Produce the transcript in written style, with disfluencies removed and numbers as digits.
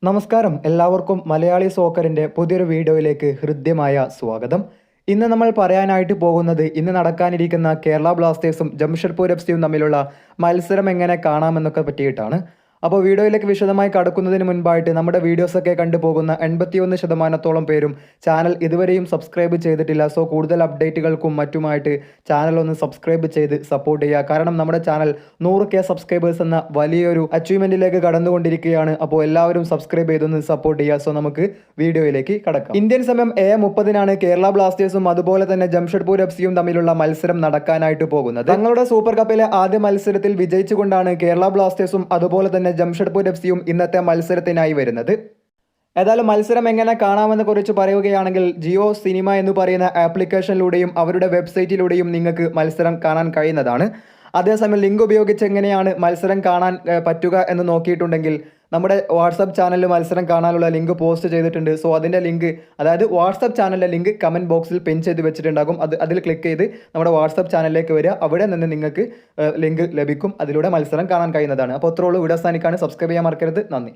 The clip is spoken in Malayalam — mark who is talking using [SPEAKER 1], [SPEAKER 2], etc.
[SPEAKER 1] നമസ്കാരം, എല്ലാവർക്കും മലയാളി സോക്കറിൻ്റെ പുതിയൊരു വീഡിയോയിലേക്ക് ഹൃദ്യമായ സ്വാഗതം. ഇന്ന് നമ്മൾ പറയാനായിട്ട് പോകുന്നത് ഇന്ന് നടക്കാനിരിക്കുന്ന കേരള ബ്ലാസ്റ്റേഴ്സും ജംഷഡ്പൂർ എഫ്.സിയും തമ്മിലുള്ള മത്സരം എങ്ങനെ കാണാമെന്നൊക്കെ പറ്റിയിട്ടാണ്. അപ്പോൾ വീഡിയോയിലേക്ക് വിശദമായി കടക്കുന്നതിന് മുൻപായിട്ട് നമ്മുടെ വീഡിയോസൊക്കെ കണ്ടുപോകുന്ന 81% പേരും ചാനൽ ഇതുവരെയും സബ്സ്ക്രൈബ് ചെയ്തിട്ടില്ല. സോ കൂടുതൽ അപ്ഡേറ്റുകൾക്കും മറ്റുമായിട്ട് ചാനൽ ഒന്ന് സബ്സ്ക്രൈബ് ചെയ്ത് സപ്പോർട്ട് ചെയ്യുക. കാരണം നമ്മുടെ ചാനൽ 100K സബ്സ്ക്രൈബേഴ്സ് എന്ന വലിയൊരു അച്ചീവ്മെൻറ്റിലേക്ക് കടന്നുകൊണ്ടിരിക്കുകയാണ്. അപ്പോൾ എല്ലാവരും സബ്സ്ക്രൈബ് ചെയ്തൊന്ന് സപ്പോർട്ട് ചെയ്യുക. സോ നമുക്ക് വീഡിയോയിലേക്ക് കടക്കാം. ഇന്ത്യൻ സമയം 7:30 കേരള ബ്ലാസ്റ്റേഴ്സും അതുപോലെ തന്നെ ജംഷഡ്പൂർ എഫ്.സിയും തമ്മിലുള്ള മത്സരം നടക്കാനായിട്ട് പോകുന്നത്. തങ്ങളുടെ സൂപ്പർ കപ്പിലെ ആദ്യ മത്സരത്തിൽ വിജയിച്ചുകൊണ്ടാണ് കേരള ബ്ലാസ്റ്റേഴ്സും അതുപോലെ തന്നെ ജംഷഡ്പൂർ എഫ്.സിയും ഇന്നത്തെ മത്സരത്തിനായി വരുന്നത്. ഏതായാലും മത്സരം എങ്ങനെ കാണാമെന്ന് കുറിച്ച് പറയുകയാണെങ്കിൽ ജിയോ സിനിമ എന്ന് പറയുന്ന ആപ്ലിക്കേഷനിലൂടെയും അവരുടെ വെബ്സൈറ്റിലൂടെയും നിങ്ങൾക്ക് മത്സരം കാണാൻ കഴിയുന്നതാണ്. അതേസമയം ലിങ്ക് ഉപയോഗിച്ച് എങ്ങനെയാണ് മത്സരം കാണാൻ പറ്റുക എന്ന് നോക്കിയിട്ടുണ്ടെങ്കിൽ നമ്മുടെ വാട്സപ്പ് ചാനലിൽ മത്സരം കാണാനുള്ള ലിങ്ക് പോസ്റ്റ് ചെയ്തിട്ടുണ്ട്. സോ അതിൻ്റെ ലിങ്ക്, അതായത് വാട്സപ്പ് ചാനലിലെ ലിങ്ക് കമൻറ്റ് ബോക്സിൽ പിൻ ചെയ്ത് വെച്ചിട്ടുണ്ടാകും. അതിൽ ക്ലിക്ക് ചെയ്ത് നമ്മുടെ വാട്സപ്പ് ചാനലിലേക്ക് വരിക. അവിടെ നിന്ന് നിങ്ങൾക്ക് ലിങ്ക് ലഭിക്കും. അതിലൂടെ മത്സരം കാണാൻ കഴിയുന്നതാണ്. അപ്പോൾ അത്രേ ഉള്ളൂ. വീഡിയോ അവസാനിക്കാണ്. സബ്സ്ക്രൈബ് ചെയ്യാൻ മറക്കരുത്. നന്ദി.